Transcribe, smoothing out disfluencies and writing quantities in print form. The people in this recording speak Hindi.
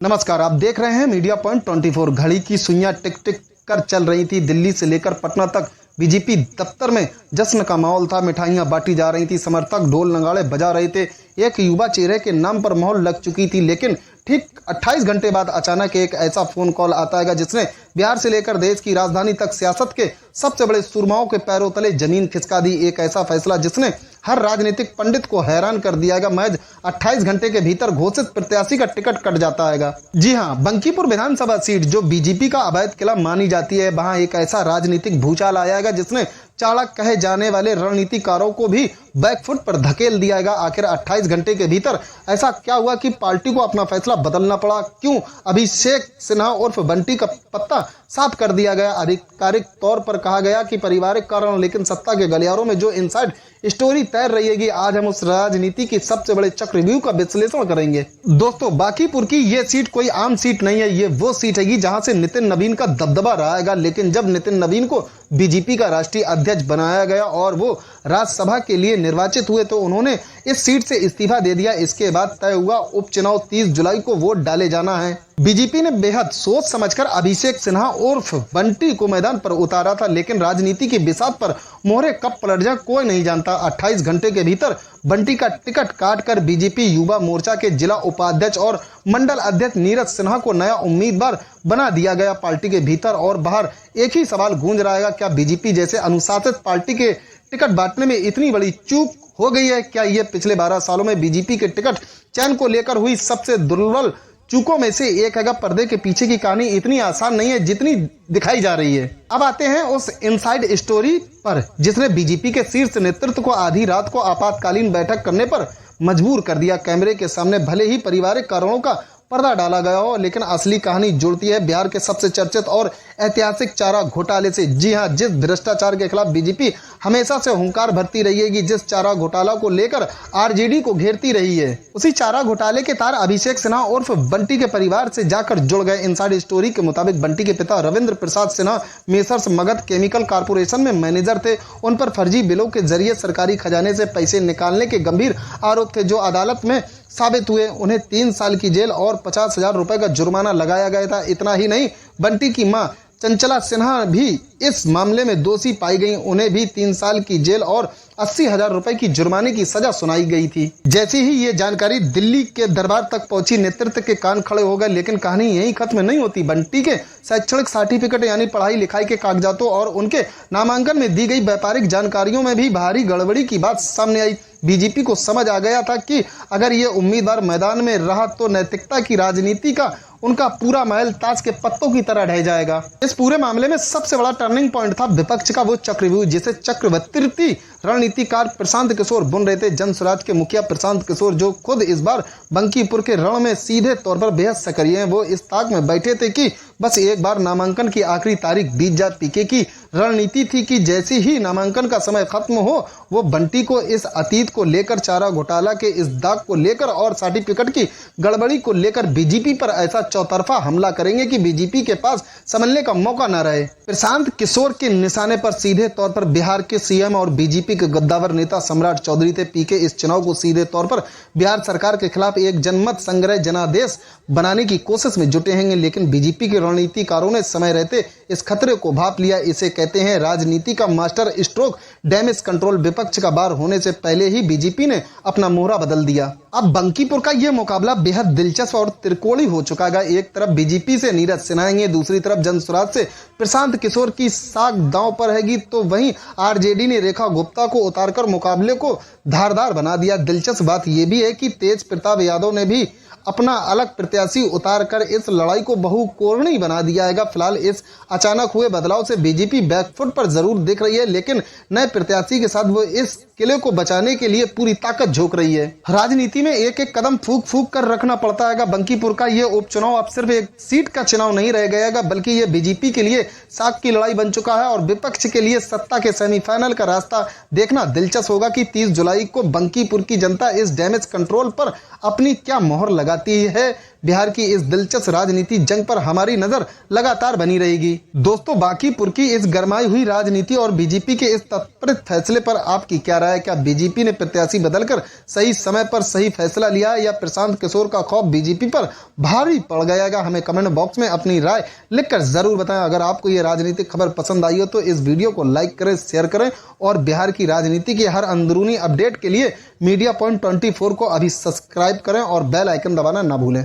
नमस्कार, आप देख रहे हैं मीडिया पॉइंट 24। घड़ी की सुइयां टिक टिक कर चल रही थी। दिल्ली से लेकर पटना तक बीजेपी दफ्तर में जश्न का माहौल था। मिठाइयां बांटी जा रही थी, समर्थक ढोल नगाड़े बजा रहे थे। एक युवा चेहरे के नाम पर मोहर लग चुकी थी, लेकिन ठीक 28 घंटे बाद अचानक एक ऐसा फोन कॉल आता है जिसने बिहार से लेकर देश की राजधानी तक सियासत के सबसे बड़े सुरमाओं के पैरों तले जमीन खिसका दी। एक ऐसा फैसला जिसने हर राजनीतिक पंडित को हैरान कर दिया है। महज 28 घंटे के भीतर घोषित प्रत्याशी का टिकट कट जाता है। जी हां, बंकीपुर विधानसभा सीट जो बीजेपी का अवैध किला मानी जाती है, वहां एक ऐसा राजनीतिक भूचाल आया है जिसने चाणक्य कहे जाने वाले रणनीतिकारों को भी बैकफुट पर धकेल दिया है। आखिर 28 घंटे के भीतर ऐसा क्या हुआ कि पार्टी को अपना फैसला बदलना पड़ा? क्यों अभिषेक सिन्हा उर्फ बंटी का पत्ता साफ कर दिया गया? आधिकारिक तौर पर कहा गया कि पारिवारिक कारण, लेकिन सत्ता के गलियारों में जो इनसाइड स्टोरी तैर रही है, आज हम उस राजनीति की सबसे बड़े चक्रव्यूह का विश्लेषण करेंगे। दोस्तों, बांकीपुर की ये सीट कोई आम सीट नहीं है। ये वो सीट है जहां से नितिन नवीन का दबदबा रहेगा। लेकिन जब नितिन नवीन को बीजेपी का राष्ट्रीय अध्यक्ष बनाया गया और वो राज्यसभा के लिए निर्वाचित हुए तो उन्होंने इस सीट से इस्तीफा दे दिया। इसके बाद तय हुआ उपचुनाव, 30 जुलाई को वोट डाले जाना है। बीजेपी ने बेहद सोच समझकर अभिषेक सिन्हा उर्फ बंटी को मैदान पर उतारा था, लेकिन राजनीति की बिसात पर मोहरे कब पलट जाए कोई नहीं जानता। 28 घंटे के भीतर बंटी का टिकट काटकर बीजेपी युवा मोर्चा के जिला उपाध्यक्ष और मंडल अध्यक्ष नीरज सिन्हा को नया उम्मीदवार बना दिया गया। पार्टी के भीतर और बाहर एक ही सवाल गूंज रहा है, क्या बीजेपी जैसे अनुशासित पार्टी के टिकट बांटने में इतनी बड़ी चूक हो गई है? क्या ये पिछले 12 सालों में बीजेपी के टिकट चयन को लेकर हुई सबसे दुर्बल चूकों में से एक है? पर्दे के पीछे की कहानी इतनी आसान नहीं है जितनी दिखाई जा रही है। अब आते हैं उस इनसाइड स्टोरी पर जिसने बीजेपी के शीर्ष नेतृत्व को आधी रात को आपातकालीन बैठक करने पर मजबूर कर दिया। कैमरे के सामने भले ही पारिवारिक कारणों का पर्दा डाला गया हो, लेकिन असली कहानी जुड़ती है बिहार के सबसे चर्चित और ऐतिहासिक चारा घोटाले से। जी हां, जिस भ्रष्टाचार के खिलाफ बीजेपी हमेशा से हुंकार भरती रही है, जिस चारा घोटाला को लेकर आरजेडी को घेरती रही है, उसी चारा घोटाले के तार अभिषेक सिन्हा उर्फ बंटी के परिवार से जाकर जुड़ गए। इनसाइड स्टोरी के मुताबिक बंटी के पिता Ravindra Prasad Sinha messrs Magadh chemical corporation में मैनेजर थे। उन पर फर्जी बिलों के जरिए सरकारी खजाने से पैसे निकालने के गंभीर आरोप थे, जो अदालत में साबित हुए। उन्हें 3 साल की जेल और 50,000 रुपए का जुर्माना लगाया गया था। इतना ही नहीं, बंटी की मां चंचला सिन्हा भी इस मामले में दोषी पाई गई। उन्हें भी 3 साल की जेल और 80,000 रुपए की जुर्माने की सजा सुनाई गई थी। जैसे ही ये जानकारी दिल्ली के दरबार तक पहुंची, नेतृत्व के कान खड़े हो गए। लेकिन कहानी यहीं खत्म नहीं होती। बंटी के शैक्षणिक सर्टिफिकेट यानी पढ़ाई लिखाई के कागजातों और उनके नामांकन में दी गई व्यापारिक जानकारियों में भी भारी गड़बड़ी की बात सामने आई। बीजेपी को समझ आ गया था कि अगर ये उम्मीदवार मैदान में रहा तो नैतिकता की राजनीति का उनका पूरा महल ताश के पत्तों की तरह ढह जाएगा। इस पूरे मामले में सबसे बड़ा टर्निंग पॉइंट था विपक्ष का वो चक्रव्यूह जिसे चक्रवर्ती रणनीतिकार प्रशांत किशोर बुन रहे थे। जन स्वराज के मुखिया प्रशांत किशोर, जो खुद इस बार बंकीपुर के रण में सीधे तौर पर बेहद सक्रिय हैं, वो इस ताक में बैठे थे कि बस एक बार नामांकन की आखिरी तारीख बीत जाए। पीके की रणनीति थी कि जैसे ही नामांकन का समय खत्म हो, वो बंटी को इस अतीत को लेकर, चारा घोटाला के इस दाग को लेकर और सर्टिफिकेट की गड़बड़ी को लेकर बीजेपी पर ऐसा चौतरफा हमला करेंगे कि बीजेपी के पास संभलने का मौका न रहे। प्रशांत किशोर के निशाने पर सीधे तौर पर बिहार के सीएम और बीजेपी के गद्दावर नेता सम्राट चौधरी थे। पीके इस चुनाव को सीधे तौर पर बिहार सरकार के खिलाफ एक जनमत संग्रह जनादेश बनाने की कोशिश में जुटे हैं, लेकिन बीजेपी के रणनीतिकारों ने समय रहते इस खतरे को भांप लिया। इसे कहते हैं राजनीति का मास्टर स्ट्रोक डैमेज कंट्रोल। विपक्ष का बार होने से पहले ही बीजेपी ने अपना मोहरा बदल दिया। अब बंकीपुर का यह मुकाबला बेहद दिलचस्प और त्रिकोणीय हो चुका है। एक तरफ बीजेपी से नीरज सिन्हा, दूसरी तरफ जन स्वराज से प्रशांत किशोर की साख दांव पर हैगी, तो वहीं आरजेडी ने रेखा गुप्ता को उतारकर मुकाबले को धारदार बना दिया। दिलचस्प बात यह भी है कि तेज प्रताप यादव ने भी अपना अलग प्रत्याशी उतारकर इस लड़ाई को बहुकोणीय बना दिया है। फिलहाल इस अचानक हुए बदलाव से बीजेपी बैकफुट पर जरूर दिख रही है, लेकिन नए प्रत्याशी के साथ वो इस किले को बचाने के लिए पूरी ताकत झोंक रही है। राजनीति में एक एक कदम फूक फूक कर रखना पड़ता है। बंकीपुर का ये उपचुनाव अब सिर्फ एक सीट का चुनाव नहीं रह गया, बल्कि ये बीजेपी के लिए साख की लड़ाई बन चुका है और विपक्ष के लिए सत्ता के सेमीफाइनल का रास्ता देखना दिलचस्प होगा कि 30 जुलाई को बंकीपुर की जनता इस डैमेज कंट्रोल पर अपनी क्या मोहर लगाती जाती है। बिहार की इस दिलचस्प राजनीति जंग पर हमारी नजर लगातार बनी रहेगी। दोस्तों, बांकीपुर की इस गरमाई हुई राजनीति और बीजेपी के इस तत्परित फैसले पर आपकी क्या राय है? क्या बीजेपी ने प्रत्याशी बदलकर सही समय पर सही फैसला लिया या प्रशांत किशोर का खौफ बीजेपी पर भारी पड़ गया? हमें कमेंट बॉक्स में अपनी राय लिखकर जरूर बताएं। अगर आपको ये राजनीतिक खबर पसंद आई हो तो इस वीडियो को लाइक करें, शेयर करें और बिहार की राजनीति की हर अंदरूनी अपडेट के लिए मीडिया पॉइंट 24 को अभी सब्सक्राइब करें और बेल आइकन दबाना ना भूलें।